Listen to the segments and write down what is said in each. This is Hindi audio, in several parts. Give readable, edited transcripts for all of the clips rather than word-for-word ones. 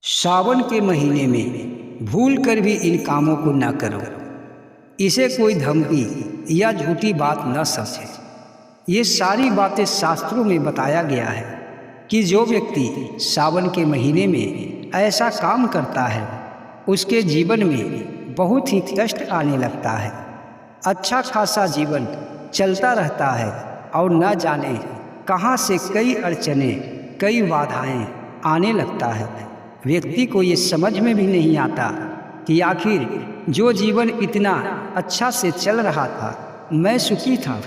सावन के महीने में भूल कर भी इन कामों को न करो। इसे कोई धमकी या झूठी बात न समझे। ये सारी बातें शास्त्रों में बताया गया है कि जो व्यक्ति सावन के महीने में ऐसा काम करता है उसके जीवन में बहुत ही कष्ट आने लगता है। अच्छा खासा जीवन चलता रहता है और न जाने कहाँ से कई अड़चनें, कई बाधाएं आने लगता है। व्यक्ति को ये समझ में भी नहीं आता कि आखिर जो जीवन इतना अच्छा से चल रहा था, मैं सुखी था,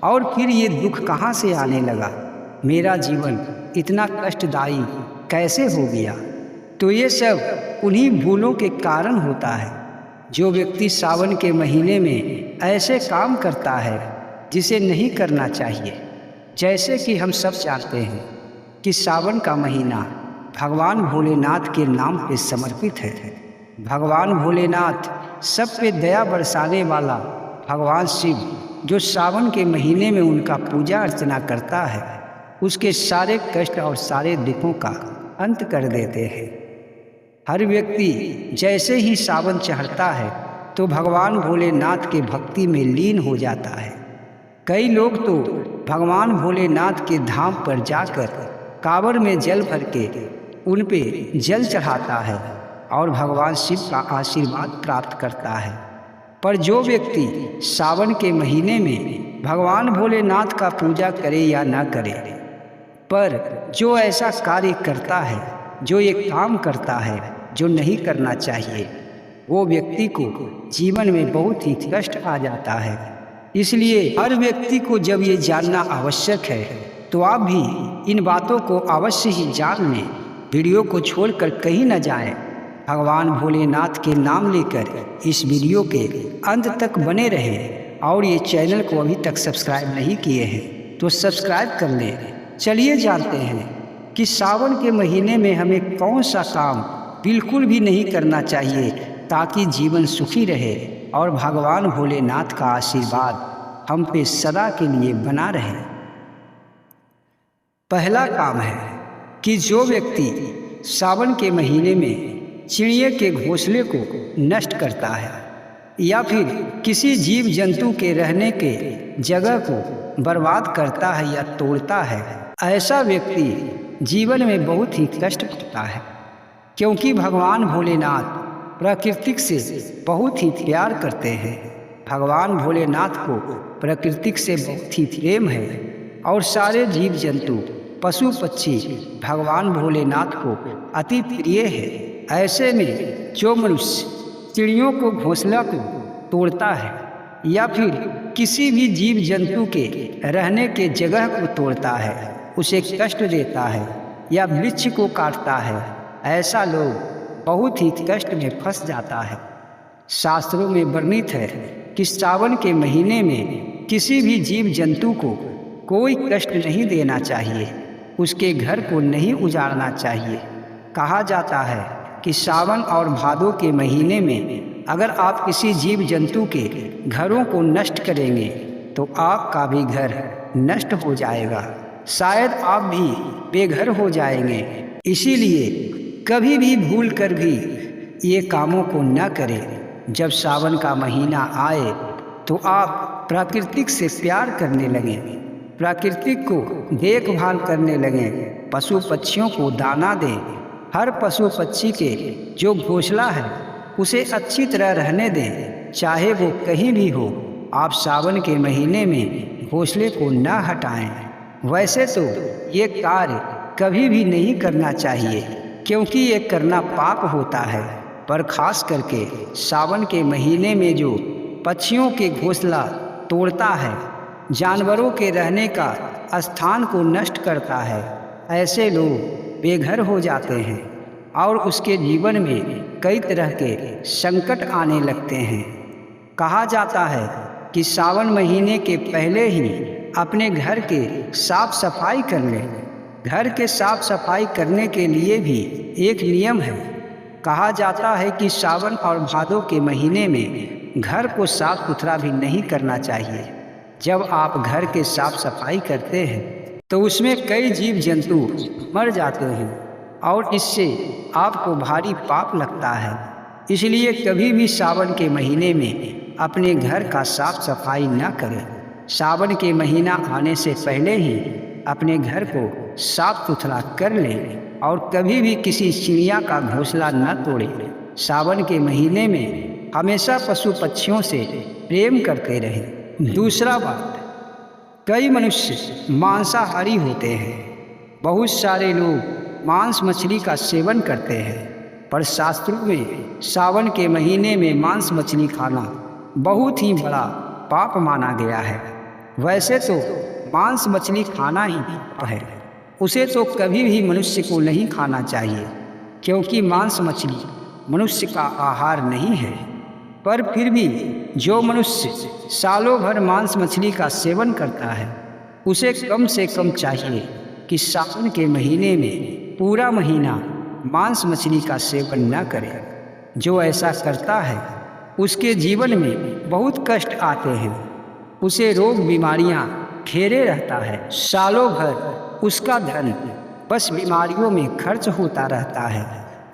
और फिर ये दुख कहाँ से आने लगा। मेरा जीवन इतना कष्टदायी कैसे हो गया। तो ये सब उन्हीं भूलों के कारण होता है। जो व्यक्ति सावन के महीने में ऐसे काम करता है जिसे नहीं करना चाहिए। जैसे कि हम सब जानते हैं कि सावन का महीना भगवान भोलेनाथ के नाम पे समर्पित है। भगवान भोलेनाथ सब पे दया बरसाने वाला भगवान शिव, जो सावन के महीने में उनका पूजा अर्चना करता है, उसके सारे कष्ट और सारे दुखों का अंत कर देते हैं। हर व्यक्ति जैसे ही सावन चढ़ता है तो भगवान भोलेनाथ के भक्ति में लीन हो जाता है। कई लोग तो भगवान भोलेनाथ के धाम पर जाकर कांवड़ में जल भर के उन पे जल चढ़ाता है और भगवान शिव का आशीर्वाद प्राप्त करता है। पर जो व्यक्ति सावन के महीने में भगवान भोलेनाथ का पूजा करे या ना करे, पर जो ऐसा कार्य करता है, जो ये काम करता है जो नहीं करना चाहिए, वो व्यक्ति को जीवन में बहुत ही कष्ट आ जाता है। इसलिए हर व्यक्ति को जब ये जानना आवश्यक है तो आप भी इन बातों को अवश्य ही जान लें। वीडियो को छोड़कर कहीं न जाएं। भगवान भोलेनाथ के नाम लेकर इस वीडियो के अंत तक बने रहें। और ये चैनल को अभी तक सब्सक्राइब नहीं किए हैं तो सब्सक्राइब कर लें। चलिए जानते हैं कि सावन के महीने में हमें कौन सा काम बिल्कुल भी नहीं करना चाहिए ताकि जीवन सुखी रहे और भगवान भोलेनाथ का आशीर्वाद हम पे सदा के लिए बना रहे। पहला काम है कि जो व्यक्ति सावन के महीने में चिड़िया के घोंसले को नष्ट करता है या फिर किसी जीव जंतु के रहने के जगह को बर्बाद करता है या तोड़ता है, ऐसा व्यक्ति जीवन में बहुत ही कष्ट पाता है। क्योंकि भगवान भोलेनाथ प्रकृति से बहुत ही प्यार करते हैं। भगवान भोलेनाथ को प्रकृति से बहुत ही प्रेम है और सारे जीव जंतु, पशु पक्षी भगवान भोलेनाथ को अति प्रिय है। ऐसे में जो मनुष्य चिड़ियों को घोंसला को तोड़ता है या फिर किसी भी जीव जंतु के रहने के जगह को तोड़ता है, उसे कष्ट देता है या वृक्ष को काटता है, ऐसा लोग बहुत ही कष्ट में फंस जाता है। शास्त्रों में वर्णित है कि सावन के महीने में किसी भी जीव जंतु को कोई कष्ट नहीं देना चाहिए, उसके घर को नहीं उजाड़ना चाहिए। कहा जाता है कि सावन और भादों के महीने में अगर आप किसी जीव जंतु के घरों को नष्ट करेंगे तो आपका भी घर नष्ट हो जाएगा, शायद आप भी बेघर हो जाएंगे। इसीलिए कभी भी भूल कर भी ये कामों को न करें। जब सावन का महीना आए तो आप प्राकृतिक से प्यार करने लगें, प्रकृति को देखभाल करने लगें, पशु पक्षियों को दाना दें। हर पशु पक्षी के जो घोंसला है उसे अच्छी तरह रहने दें, चाहे वो कहीं भी हो। आप सावन के महीने में घोंसले को न हटाएं। वैसे तो ये कार्य कभी भी नहीं करना चाहिए क्योंकि ये करना पाप होता है, पर खास करके सावन के महीने में जो पक्षियों के घोंसला तोड़ता है, जानवरों के रहने का स्थान को नष्ट करता है, ऐसे लोग बेघर हो जाते हैं और उसके जीवन में कई तरह के संकट आने लगते हैं। कहा जाता है कि सावन महीने के पहले ही अपने घर के साफ सफाई कर लें। घर के साफ सफाई करने के लिए भी एक नियम है। कहा जाता है कि सावन और भादों के महीने में घर को साफ सुथरा भी नहीं करना चाहिए। जब आप घर के साफ सफाई करते हैं तो उसमें कई जीव जंतु मर जाते हैं। और इससे आपको भारी पाप लगता है। इसलिए कभी भी सावन के महीने में अपने घर का साफ सफाई न करें। सावन के महीना आने से पहले ही अपने घर को साफ सुथरा कर लें और कभी भी किसी चिड़िया का घोंसला न तोड़ें। सावन के महीने में हमेशा पशु पक्षियों से प्रेम करते रहें। दूसरा बात, कई मनुष्य मांसाहारी होते हैं। बहुत सारे लोग मांस मछली का सेवन करते हैं, पर शास्त्रों में सावन के महीने में मांस मछली खाना बहुत ही बड़ा पाप माना गया है। वैसे तो मांस मछली खाना ही पाप है, उसे तो कभी भी मनुष्य को नहीं खाना चाहिए, क्योंकि मांस मछली मनुष्य का आहार नहीं है। पर फिर भी जो मनुष्य सालों भर मांस मछली का सेवन करता है, उसे कम से कम चाहिए कि सावन के महीने में पूरा महीना मांस मछली का सेवन न करे। जो ऐसा करता है उसके जीवन में बहुत कष्ट आते हैं, उसे रोग बीमारियां घेरे रहता है। सालों भर उसका धन बस बीमारियों में खर्च होता रहता है।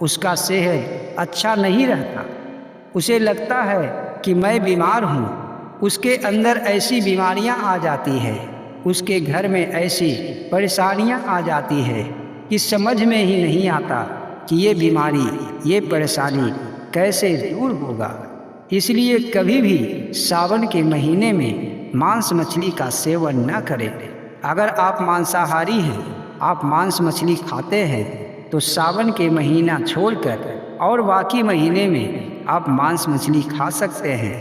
उसका सेहत अच्छा नहीं रहता, उसे लगता है कि मैं बीमार हूँ। उसके अंदर ऐसी बीमारियां आ जाती है, उसके घर में ऐसी परेशानियां आ जाती है कि समझ में ही नहीं आता कि ये बीमारी, ये परेशानी कैसे दूर होगा। इसलिए कभी भी सावन के महीने में मांस मछली का सेवन न करें। अगर आप मांसाहारी हैं, आप मांस मछली खाते हैं, तो सावन के महीना छोड़कर और बाकी महीने में आप मांस मछली खा सकते हैं।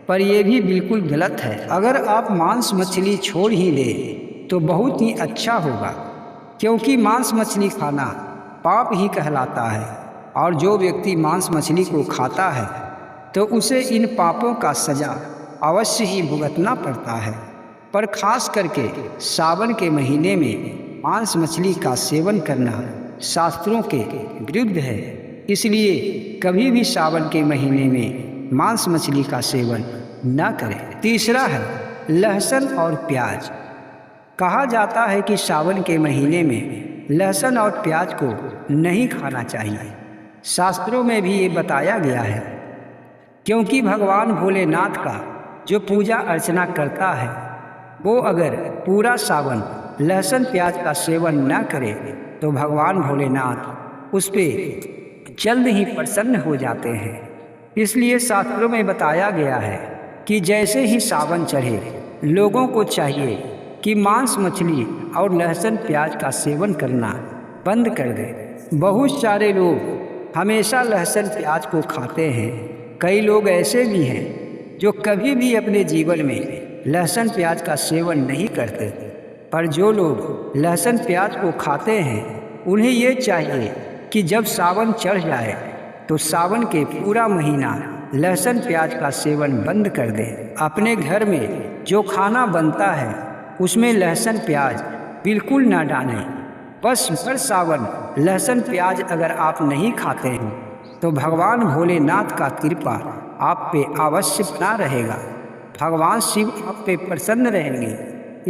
पर यह भी बिल्कुल गलत है। अगर आप मांस मछली छोड़ ही दें तो बहुत ही अच्छा होगा, क्योंकि मांस मछली खाना पाप ही कहलाता है। और जो व्यक्ति मांस मछली को खाता है तो उसे इन पापों का सजा अवश्य ही भुगतना पड़ता है। पर खास करके सावन के महीने में मांस मछली का सेवन करना शास्त्रों के विरुद्ध है। इसलिए कभी भी सावन के महीने में मांस मछली का सेवन न करें। तीसरा है लहसुन और प्याज। कहा जाता है कि सावन के महीने में लहसुन और प्याज को नहीं खाना चाहिए। शास्त्रों में भी ये बताया गया है, क्योंकि भगवान भोलेनाथ का जो पूजा अर्चना करता है वो अगर पूरा सावन लहसुन प्याज का सेवन न करे तो भगवान भोलेनाथ उस पर जल्द ही प्रसन्न हो जाते हैं। इसलिए शास्त्रों में बताया गया है कि जैसे ही सावन चढ़े लोगों को चाहिए कि मांस मछली और लहसुन प्याज का सेवन करना बंद कर दें। बहुत सारे लोग हमेशा लहसुन प्याज को खाते हैं। कई लोग ऐसे भी हैं जो कभी भी अपने जीवन में लहसुन प्याज का सेवन नहीं करते। पर जो लोग लहसुन प्याज को खाते हैं उन्हें ये चाहिए कि जब सावन चढ़ जाए तो सावन के पूरा महीना लहसुन प्याज का सेवन बंद कर दें। अपने घर में जो खाना बनता है उसमें लहसुन प्याज बिल्कुल ना डालें। बस भर सावन लहसुन प्याज अगर आप नहीं खाते हैं तो भगवान भोलेनाथ का कृपा आप पे अवश्य बना रहेगा। भगवान शिव आप पे प्रसन्न रहेंगे।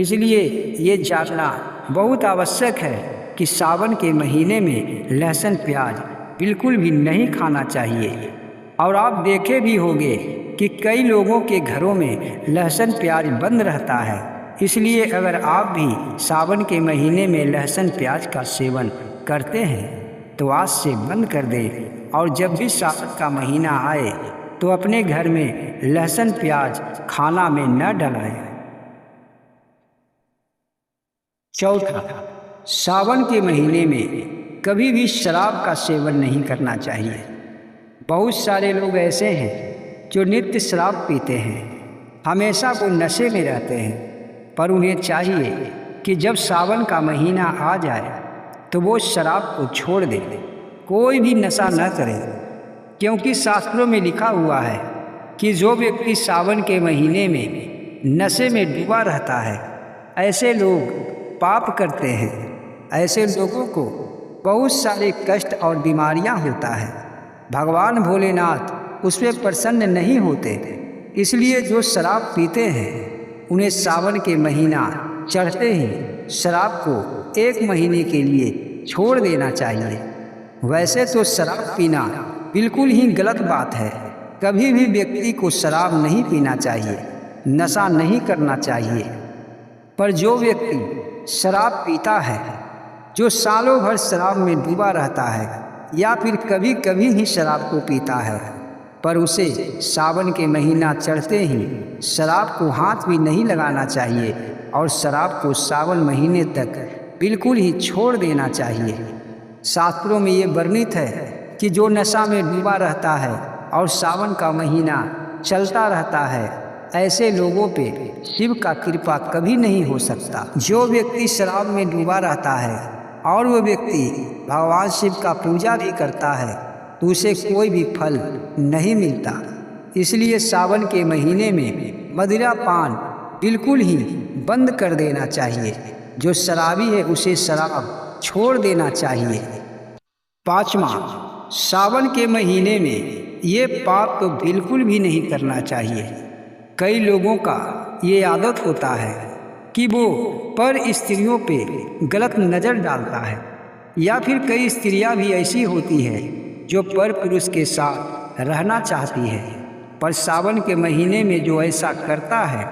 इसलिए ये जानना बहुत आवश्यक है कि सावन के महीने में लहसुन प्याज बिल्कुल भी नहीं खाना चाहिए। और आप देखे भी होंगे कि कई लोगों के घरों में लहसुन प्याज बंद रहता है। इसलिए अगर आप भी सावन के महीने में लहसुन प्याज का सेवन करते हैं तो आज से बंद कर दें। और जब भी सावन का महीना आए तो अपने घर में लहसुन प्याज खाना में न डलाएं। चौथा, सावन के महीने में कभी भी शराब का सेवन नहीं करना चाहिए। बहुत सारे लोग ऐसे हैं जो नित्य शराब पीते हैं, हमेशा वो नशे में रहते हैं। पर उन्हें चाहिए कि जब सावन का महीना आ जाए तो वो शराब को छोड़ दें, कोई भी नशा न करें। क्योंकि शास्त्रों में लिखा हुआ है कि जो व्यक्ति सावन के महीने में नशे में डूबा रहता है, ऐसे लोग पाप करते हैं। ऐसे लोगों को बहुत सारे कष्ट और बीमारियां होता है। भगवान भोलेनाथ उस पर प्रसन्न नहीं होते। इसलिए जो शराब पीते हैं उन्हें सावन के महीना चढ़ते ही शराब को 1 महीने के लिए छोड़ देना चाहिए। वैसे तो शराब पीना बिल्कुल ही गलत बात है। कभी भी व्यक्ति को शराब नहीं पीना चाहिए, नशा नहीं करना चाहिए। पर जो व्यक्ति शराब पीता है, जो सालों भर शराब में डूबा रहता है या फिर कभी कभी ही शराब को पीता है, पर उसे सावन के महीना चढ़ते ही शराब को हाथ भी नहीं लगाना चाहिए और शराब को सावन महीने तक बिल्कुल ही छोड़ देना चाहिए। शास्त्रों में ये वर्णित है कि जो नशा में डूबा रहता है और सावन का महीना चलता रहता है, ऐसे लोगों पे शिव का कृपा कभी नहीं हो सकता। जो व्यक्ति शराब में डूबा रहता है और वो व्यक्ति भगवान शिव का पूजा भी करता है तो उसे कोई भी फल नहीं मिलता। इसलिए सावन के महीने में मदिरा पान बिल्कुल ही बंद कर देना चाहिए। जो शराबी है उसे शराब छोड़ देना चाहिए। पाँचवा, सावन के महीने में ये पाप तो बिल्कुल भी नहीं करना चाहिए। कई लोगों का ये आदत होता है कि वो पर स्त्रियों पे गलत नज़र डालता है, या फिर कई स्त्रियां भी ऐसी होती है जो पर पुरुष के साथ रहना चाहती है, पर सावन के महीने में जो ऐसा करता है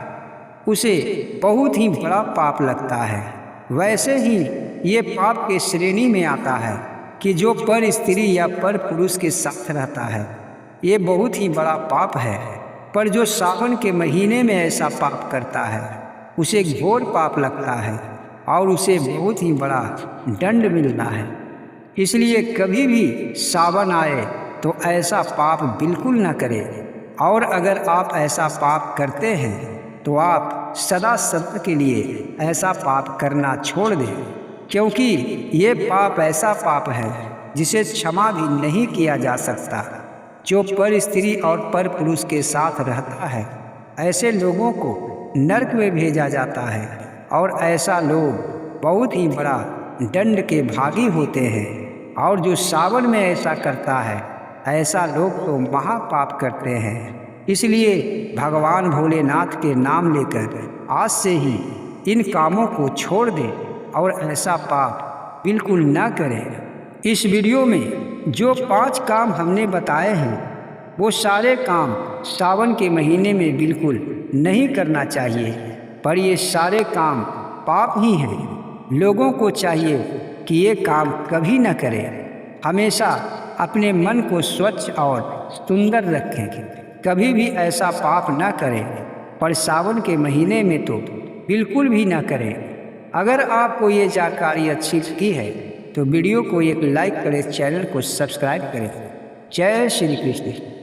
उसे बहुत ही बड़ा पाप लगता है। वैसे ही ये पाप के श्रेणी में आता है कि जो पर स्त्री या पर पुरुष के साथ रहता है, ये बहुत ही बड़ा पाप है। पर जो सावन के महीने में ऐसा पाप करता है उसे घोर पाप लगता है और उसे बहुत ही बड़ा दंड मिलता है। इसलिए कभी भी सावन आए तो ऐसा पाप बिल्कुल न करें, और अगर आप ऐसा पाप करते हैं तो आप सदा सदा के लिए ऐसा पाप करना छोड़ दें, क्योंकि ये पाप ऐसा पाप है जिसे क्षमा भी नहीं किया जा सकता। जो पर स्त्री और पर पुरुष के साथ रहता है, ऐसे लोगों को नरक में भेजा जाता है और ऐसा लोग बहुत ही बड़ा दंड के भागी होते हैं। और जो सावन में ऐसा करता है, ऐसा लोग तो महापाप करते हैं। इसलिए भगवान भोलेनाथ के नाम लेकर आज से ही इन कामों को छोड़ दें और ऐसा पाप बिल्कुल ना करें। इस वीडियो में जो 5 काम हमने बताए हैं वो सारे काम सावन के महीने में बिल्कुल नहीं करना चाहिए, पर ये सारे काम पाप ही हैं। लोगों को चाहिए कि ये काम कभी न करें। हमेशा अपने मन को स्वच्छ और सुंदर रखें, कभी भी ऐसा पाप न करें, पर सावन के महीने में तो बिल्कुल भी न करें। अगर आपको ये जानकारी अच्छी लगी है तो वीडियो को एक लाइक करें, चैनल को सब्सक्राइब करें। जय श्री कृष्ण।